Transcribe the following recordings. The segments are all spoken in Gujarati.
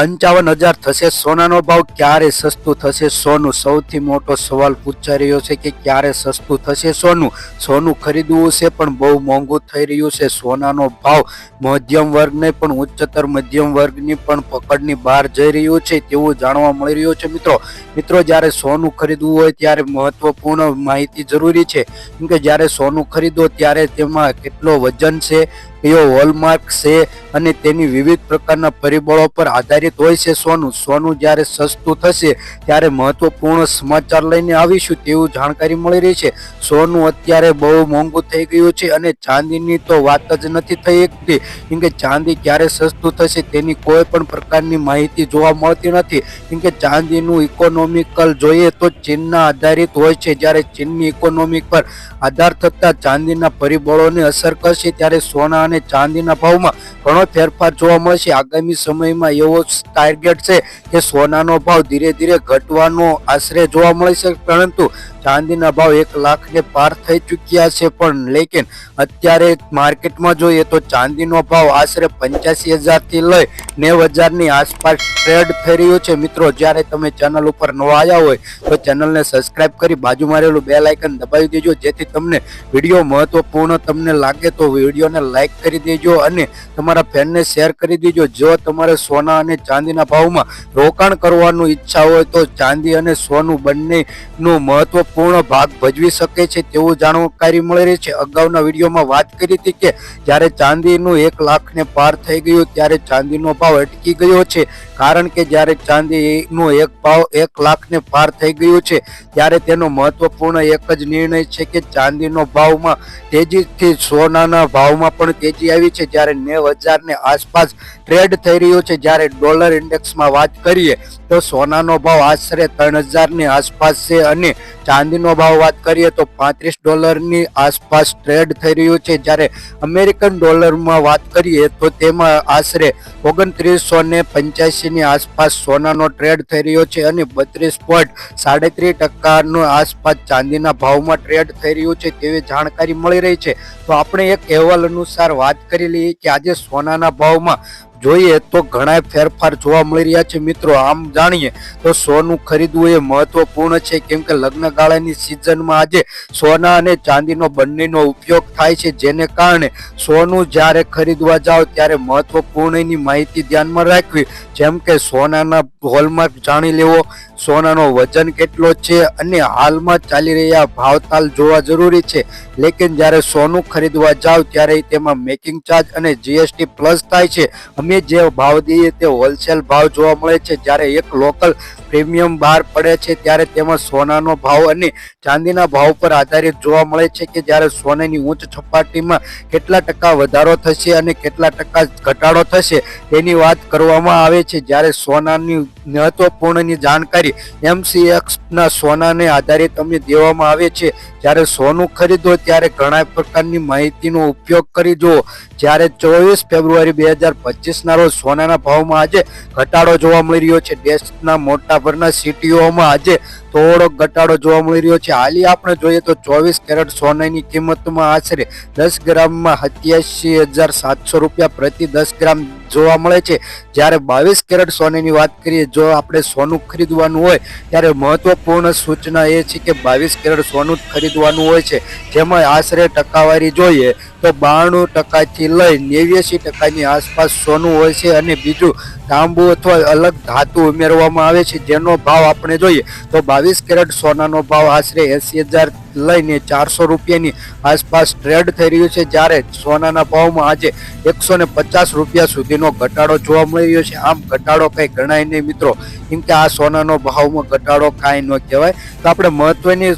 55,000 થશે સોનાનો ભાવ, ક્યારે સસ્તું થશે સોનું? સૌથી મોટો સવાલ પૂછાઈ રહ્યો છે કે ક્યારે સસ્તું થશે સોનું? સોનું ખરીદવું છે પણ બહુ મોંઘું થઈ રહ્યું છે. સોનાનો ભાવ મધ્યમ વર્ગને પણ ઉચ્ચતર મધ્યમ વર્ગની પણ પકડની બહાર જઈ રહ્યું છે તેવું જાણવા મળી રહ્યું છે. મિત્રો જ્યારે સોનું ખરીદવું હોય ત્યારે મહત્વપૂર્ણ માહિતી જરૂરી છે, કેમ કે જ્યારે સોનું ખરીદો ત્યારે તેમાં કેટલો વજન છે, કયો હોલમાર્ક છે અને તેની વિવિધ પ્રકારના પરિબળો પર આધારિત હોય છે સોનું જ્યારે સસ્તું થશે ત્યારે મહત્વપૂર્ણ સમાચાર લઈને આવીશું તેવું જાણકારી મળી રહી છે. સોનું અત્યારે બહુ મોંઘું થઈ ગયું છે અને ચાંદીની તો વાત જ નથી થઈ શકતી, કેમ કે ચાંદી ક્યારે સસ્તું થશે તેની કોઈ પણ પ્રકારની માહિતી જોવા મળતી નથી. કેમ કે ચાંદીનું ઇકોનોમિકલ જોઈએ તો ચીનના આધારિત હોય છે. જ્યારે ચીનની ઇકોનોમિક પર આધાર થતા ચાંદીના પરિબળોને અસર કરશે ત્યારે સોના અને ચાંદીના ભાવમાં ઘણો ફેરફાર જોવા મળશે. આગામી સમયમાં એવો ટાર્ગેટ છે કે સોનાનો ભાવ ધીરે ધીરે ઘટવાનો આશરે જોવા મળશે, પરંતુ ચાંદીના ભાવ 1 લાખને પાર થઈ ચૂક્યા છે. પણ લેકિન અત્યારે માર્કેટમાં જોઈએ તો ચાંદીનો ભાવ આશરે 85,000 થી લઈ 90,000ની આસપાસ ટ્રેડ થઈ રહ્યો છે. મિત્રો, જ્યારે તમે ચેનલ ઉપર નવા આવ્યા હોય તો ચેનલને સબસ્ક્રાઇબ કરી બાજુમાં રહેલું બેલ આઇકન દબાવી દેજો, જેથી તમને વિડીયો મહત્વપૂર્ણ તમને લાગે તો વિડીયોને લાઇક કરી દેજો અને તમારા ફ્રેન્ડને શેર કરી દેજો. જો તમારે સોના અને ચાંદીના ભાવમાં રોકાણ કરવાનું ઈચ્છા હોય તો ચાંદી અને સોનું બંનેનું મહત્વપૂર્ણ ભાગ ભજવી શકે છે તેવું જાણકારી મળી રહી છે. અગાઉના વિડીયોમાં વાત કરી હતી કે જ્યારે ચાંદીનું 1 લાખને પાર થઈ ગયું ત્યારે ચાંદીનો ભાવ અટકી ગયો છે, કારણ કે જ્યારે ચાંદીનો ભાવ 1 લાખને પાર થઈ ગયું છે ત્યારે તેનો મહત્વપૂર્ણ એક જ નિર્ણય છે કે ચાંદીનો ભાવમાં તેજીથી સોનાના ભાવમાં પણ તેજી આવી છે. જ્યારે 90,000ની આસપાસ ટ્રેડ થઈ રહ્યો છે. જ્યારે ડોલર ઇન્ડેક્સમાં વાત કરીએ તો સોનાનો ભાવ આશરે 3,000ની આસપાસ છે અને ચાંદીનો ભાવ વાત કરીએ તો $35ની આસપાસ ટ્રેડ થઈ રહ્યો છે. જ્યારે અમેરિકન ડોલરમાં વાત કરીએ તો તેમાં આશરે 2985ની આસપાસ સોનાનો ટ્રેડ થઈ રહ્યો છે અને 32.37% આસપાસ ચાંદીના ભાવમાં ટ્રેડ થઈ રહ્યું છે તેવી જાણકારી મળી રહી છે. તો આપણે એક અહેવાલ અનુસાર વાત કરી લઈએ કે આજે સોનાના ભાવમાં જોઈએ તો ઘણા ફેરફાર જોવા મળી રહ્યા છે. મિત્રો, આમ જાણીએ તો સોનું ખરીદવું એ મહત્વપૂર્ણ છે, કેમ કે લગ્નગાળાની સિઝનમાં આજે સોના અને ચાંદીનો બંનેનો ઉપયોગ થાય છે, જેને કારણે સોનું જ્યારે ખરીદવા જાઓ ત્યારે મહત્વપૂર્ણની માહિતી ધ્યાનમાં રાખવી, જેમ કે સોનાના હોલમાર્ક જાણી લેવો, સોનાનો વજન કેટલો છે અને હાલમાં ચાલી રહ્યા ભાવતાલ જોવા જરૂરી છે. લેકિન જ્યારે સોનું ખરીદવા જાવ ત્યારે તેમાં મેકિંગ ચાર્જ અને જીએસટી પ્લસ થાય છે. અમે જે ભાવ દઈએ તે હોલસેલ ભાવ જોવા મળે છે. જ્યારે એક લોકલ પ્રીમિયમ બહાર પડે છે ત્યારે તેમાં સોનાનો ભાવ અને ચાંદીના ભાવ પર આધારિત જોવા મળે છે કે જ્યારે સોનાની ઉચ્ચ સપાટીમાં કેટલા ટકા વધારો થશે અને કેટલા ટકા ઘટાડો થશે તેની વાત કરવામાં આવે છે. જ્યારે સોનાની મહત્વપૂર્ણની જાણકારી MCXના સોનાને આધારિત અમને દેવામાં આવે છે. જ્યારે સોનું ખરીદો ત્યારે ઘણા પ્રકારની માહિતીનો ઉપયોગ કરી જુઓ. જ્યારે 24 ફેબ્રુઆરી 2025ના રોજ સોનાના ભાવમાં આજે ઘટાડો જોવા મળી રહ્યો છે. દેશના મોટાભાગના સિટીઓમાં આજે થોડો ઘટાડો જોવા મળી રહ્યો છે. હાલી આપણે જોઈએ તો 24 કેરેટ સોનાની કિંમતમાં આશરે 10 ગ્રામમાં 87,700 રૂપિયા પ્રતિ 10 ગ્રામ જોવા મળે છે. જ્યારે 22 કેરેટ સોનાની વાત કરીએ, જો આપણે સોનું ખરીદવાનું હોય ત્યારે મહત્વપૂર્ણ સૂચના એ છે કે 22 કેરેટ સોનું ખરીદવાનું હોય છે, જેમાં આશરે ટકાવારી જોઈએ તો 92% લઈ 89%ની આસપાસ સોનું હોય છે અને બીજું તાંબુ અથવા અલગ ધાતુ ઉમેરવામાં આવે છે, જેનો ભાવ આપણે જોઈએ તો 22 કેરેટ સોનાનો ભાવ આશરે 80,000 લઈને 400 રૂપિયાની આસપાસ ટ્રેડ થઈ રહ્યું છે. જ્યારે સોનાના ભાવમાં આજે 150 રૂપિયા સુધીનો ઘટાડો જોવા મળી રહ્યો છે. આમ ઘટાડો કંઈ ગણાય નહીં મિત્રો, કેમ કે આ સોનાનો ભાવમાં ઘટાડો કાંઈ ન કહેવાય. તો આપણે મહત્વની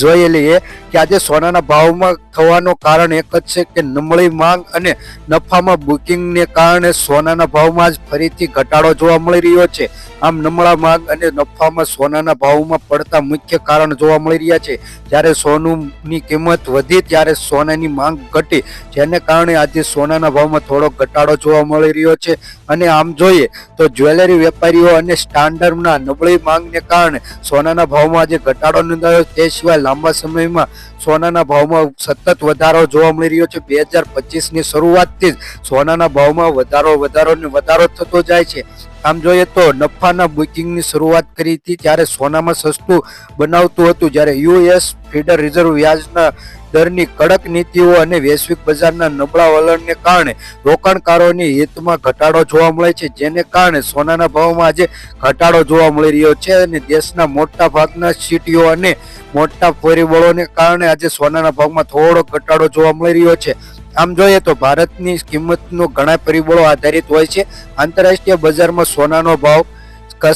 જોઈ લઈએ કે આજે સોનાના ભાવમાં થવાનું કારણ એક જ છે કે નબળી માંગ અને નફામાં બુકિંગને કારણે સોનાના ભાવમાં જ ફરીથી ઘટાડો જોવા મળી રહ્યો છે. આમ નબળા માંગ અને નફામાં સોનાના ભાવમાં પડતા મુખ્ય કારણ જોવા મળી રહ્યા છે. જ્યારે સોનુની કિંમત વધી ત્યારે સોનાની માંગ ઘટી, જેને કારણે આજે સોનાના ભાવમાં થોડો ઘટાડો જોવા મળી રહ્યો છે. અને આમ જોઈએ તો જ્વેલરી વેપારીઓ અને સ્ટાન્ડર્ડના નબળી માંગને કારણે સોનાના ભાવમાં આજે ઘટાડો નોંધાયો. તે સિવાય લાંબા સમયમાં સોનાના ભાવમાં સતત સતત વધારો જોવા મળી રહ્યો છે. 2025ની શરૂઆતથી જ સોનાના ભાવમાં વધારો થતો જાય છે. આમ જોઈએ તો નફાના બુકિંગની શરૂઆત કરી હતી ત્યારે સોનામાં સસ્તું બનાવતું હતું, જ્યારે યુએસ ફેડરલ રિઝર્વ વ્યાજના દરની કડક નીતિઓ અને વૈશ્વિક બજારના નબળા વલણને કારણે રોકાણકારોની હિતમાં ઘટાડો જોવા મળે છે, જેને કારણે સોનાના ભાવમાં આજે ઘટાડો જોવા મળી રહ્યો છે. અને દેશના મોટા ભાગના સિટીઓ અને મોટા પરિબળોને કારણે આજે સોનાના ભાવમાં થોડો ઘટાડો જોવા મળી રહ્યો છે. આમ જોઈએ તો ભારતની કિંમતનો ઘણા પરિબળો આધારિત હોય છે. આંતરરાષ્ટ્રીય બજારમાં સોનાનો ભાવ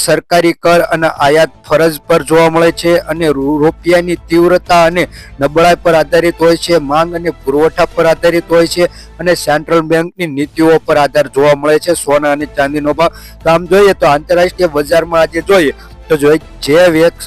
સરકારી કર અને આયાત ફરજ પર જોવા મળે છે અને રૂપિયાની તીવ્રતા અને નબળાઈ પર આધારિત હોય છે. માંગ અને પુરવઠા પર આધારિત હોય છે અને સેન્ટ્રલ બેંકની નીતિઓ પર આધાર જોવા મળે છે સોના અને ચાંદીનો ભાવ. તો આમ જોઈએ તો આંતરરાષ્ટ્રીય બજારમાં આજે જોઈએ તો જે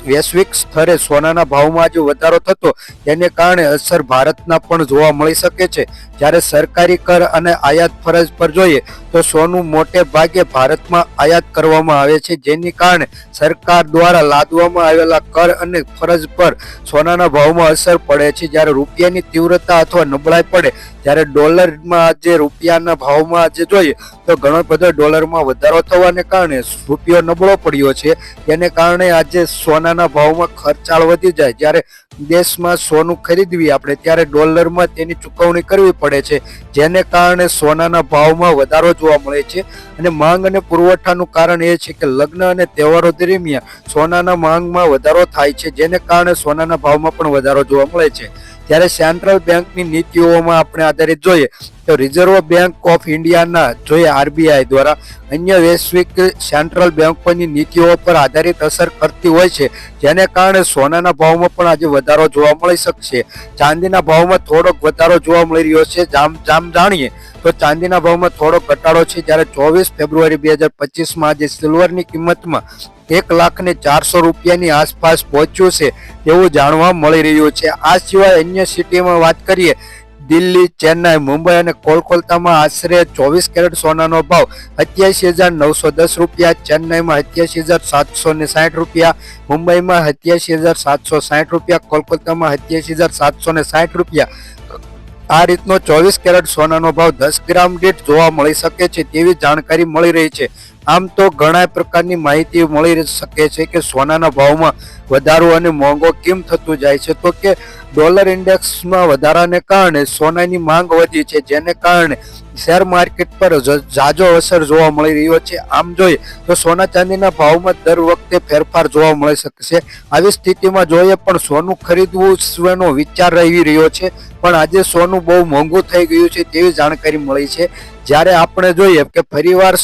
વૈશ્વિક સ્તરે સોનાના ભાવમાં આજે વધારો થતો તેને કારણે અસર ભારતના પણ જોવા મળી શકે છે. જ્યારે સરકારી કર અને આયાત ફરજ પર જોઈએ તો સોનું મોટે ભાગે ભારતમાં આયાત કરવામાં આવે છે, જેની કારણે સરકાર દ્વારા લાદવામાં આવેલા કર અને ફરજ પર સોનાના ભાવમાં અસર પડે છે. જ્યારે રૂપિયાની તીવ્રતા અથવા નબળાઈ પડે જ્યારે ડોલરમાં આજે રૂપિયાના ભાવમાં આજે જોઈએ તો ઘણો બધો ડોલરમાં વધારો થવાને કારણે રૂપિયો નબળો પડ્યો છે. તેને કારણે આજે સોનાના ભાવમાં ખર્ચાળ વધી જાય. જ્યારે દેશમાં સોનું ખરીદવી આપણે ત્યારે ડોલરમાં તેની ચૂકવણી કરવી પડે છે, જેને કારણે સોનાના ભાવમાં વધારો જોવા મળે છે. અને માંગ અને પુરવઠાનું કારણ એ છે કે લગ્ન અને તહેવારો દરમિયાન સોનાના માંગમાં વધારો થાય છે, જેને કારણે સોનાના ભાવમાં પણ વધારો જોવા મળે છે. જ્યારે સેન્ટ્રલ બેંકની નીતિઓમાં આપણે આધારિત જોઈએ તો રિઝર્વ બેંક ઓફ ઇન્ડિયાના જોઈએ આરબીઆઈ દ્વારા અન્ય વૈશ્વિક સેન્ટ્રલ બેંકોની નીતિઓ પર આધારિત અસર કરતી હોય છે, જેને કારણે સોનાના ભાવમાં પણ આજે વધારો જોવા મળી શકશે. ચાંદીના ભાવમાં થોડોક વધારો જોવા મળી રહ્યો છે. જાણીએ તો ચાંદીના ભાવમાં થોડો ઘટાડો છે, જ્યારે 24 ફેબ્રુઆરી 2025માં આજે સિલ્વરની કિંમતમાં 1,04,000 રૂપિયાની આસપાસ પહોંચ્યું છે એવું જાણવા મળી રહ્યું છે. આ સિવાય અન્ય સિટીમાં વાત કરીએ દિલ્હી, ચેન્નાઈ, મુંબઈ અને કોલકાતામાં આશરે 24 કેરેટ સોનાનો ભાવ 87,910 રૂપિયા, ચેન્નાઈમાં 87,760 રૂપિયા, મુંબઈમાં 87,760 રૂપિયા, કોલકાતામાં 87,760 રૂપિયા. આ રીતનો 24 કેરેટ સોનાનો ભાવ 10 ગ્રામ દીઠ જોવા મળી શકે છે તેવી જાણકારી મળી રહી છે. આમ તો ઘણા પ્રકારની માહિતી મળી શકે છે કે સોનાના ભાવમાં વધારો અને મોંઘો કેમ થતું જાય છે. તો કે ડોલર ઇન્ડેક્સમાં વધારાને કારણે સોનાની માંગ વધી છે, જેને કારણે શેર માર્કેટ પર ઝાઝો અસર જોવા મળી રહ્યો છે. આમ જોઈએ તો સોના ચાંદીના ભાવમાં દર વખતે ફેરફાર જોવા મળી શકશે. આવી સ્થિતિમાં જોઈએ પણ સોનું ખરીદવું વિચાર રહી રહ્યો છે, પણ આજે સોનું બહુ મોંઘું થઈ ગયું છે તેવી જાણકારી મળી છે. જ્યારે આપણે જોઈએ કે ફરીવાર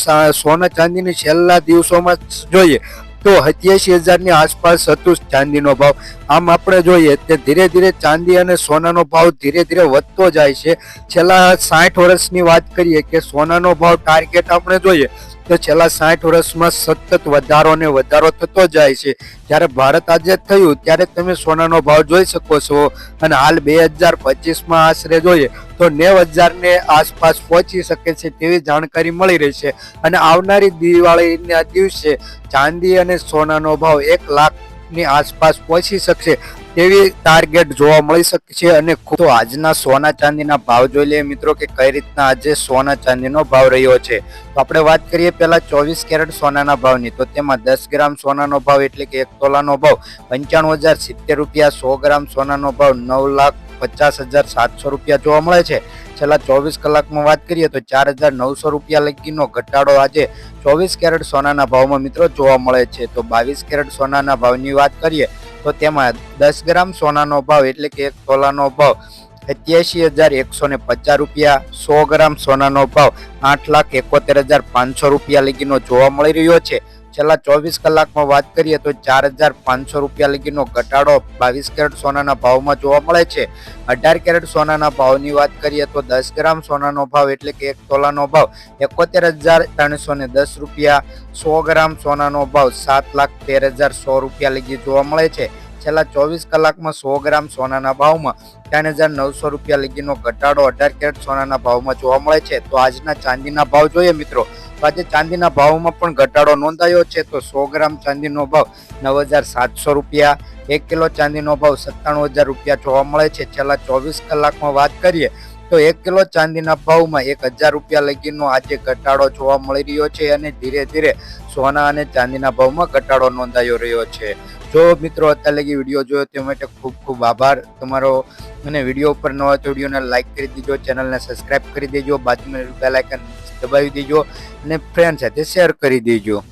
સોના ચાંદીની છેલ્લા દિવસોમાં જોઈએ તો 87,000ની આસપાસ હતું ચાંદીનો ભાવ. આમ આપણે જોઈએ કે ધીરે ધીરે ચાંદી અને સોનાનો ભાવ ધીરે ધીરે વધતો જાય છે. છેલ્લા 60 વર્ષની વાત કરીએ કે સોનાનો ભાવ ટાર્ગેટ આપણે જોઈએ તો છેલ્લા 60 વર્ષમાં સતત વધારો થતો જાય છે. જ્યારે ભારત આઝાદ થયું ત્યારે તમે સોનાનો ભાવ જોઈ શકો છો અને હાલ 2025માં આશરે જોઈએ તો 90,000ને આસપાસ પહોંચી શકે છે તેવી જાણકારી મળી રહી છે. અને આવનારી દિવાળીના દિવસે ચાંદી અને સોનાનો ભાવ 1 લાખની આસપાસ પહોંચી શકશે તેવી ટાર્ગેટ જોવા મળી શકે છે. અને તો આજના સોના ચાંદીના ભાવ જોઈ લઈએ મિત્રો કે કઈ રીતના આજે સોના ચાંદીનો ભાવ રહ્યો છે. તો આપણે વાત કરીએ પહેલા 24 કેરેટ સોનાના ભાવની, તો તેમાં 10 ગ્રામ સોનાનો ભાવ એટલે કે 1 તોલાનો ભાવ 95,070 રૂપિયા, 100 ગ્રામ સોનાનો ભાવ 9,50,700 રૂપિયા જોવા મળે છે. છેલ્લા 24 કલાકમાં વાત કરીએ તો 4,900 રૂપિયા લગીનો ઘટાડો આજે 24 કેરેટ સોનાના ભાવમાં મિત્રો જોવા મળે છે. તો 22 કેરેટ સોનાના ભાવની વાત કરીએ તો તેમાં 10 ગ્રામ સોનાનો ભાવ એટલે કે 1 તોલાનો ભાવ 87,150 રૂપિયા, 100 ગ્રામ સોનાનો ભાવ 8,71,500 રૂપિયા લગીનો જોવા મળી રહ્યો છે. છેલ્લા 24 કલાકમાં વાત કરીએ તો 4,500 રૂપિયા લગીનો ઘટાડો 22 કેરેટ સોનાના ભાવમાં જોવા મળે છે. 18 કેરેટ સોનાના ભાવની વાત કરીએ તો 10 ગ્રામ સોનાનો ભાવ એટલે કે 1 તોલાનો ભાવ 71,310 રૂપિયા, 100 ગ્રામ સોનાનો ભાવ 7,13,100 રૂપિયા લગી જોવા મળે છે. છેલ્લા 24 કલાકમાં 100 ગ્રામ સોનાના ભાવમાં 3,900 રૂપિયા લગીનો ઘટાડો 18 કેરેટ સોનાના ભાવમાં જોવા મળે છે. તો આજના ચાંદીના ભાવ જોઈએ મિત્રો તો આજે ચાંદીના ભાવમાં પણ ઘટાડો નોંધાયો છે. તો 100 ગ્રામ ચાંદીનો ભાવ 9,700 રૂપિયા, 1 કિલો ચાંદીનો ભાવ 97,000 રૂપિયા જોવા મળે છે. છેલ્લા 24 કલાકમાં વાત કરીએ તો 1 કિલો ચાંદીના ભાવમાં 1,000 રૂપિયા લગીનો આજે ઘટાડો જોવા મળી રહ્યો છે અને ધીરે ધીરે સોના અને ચાંદીના ભાવમાં ઘટાડો નોંધાયો રહ્યો છે. જો મિત્રો અત્યારે લગી વિડીયો જોયો તે માટે ખૂબ ખૂબ આભાર તમારો. અને વિડીયો ઉપર નવા તો વિડીયોને લાઈક કરી દેજો, ચેનલને સબસ્ક્રાઇબ કરી દેજો, બાજુમાં બેલ આઇકન દબાવી દેજો અને ફ્રેન્ડ સાથે શેર કરી દેજો.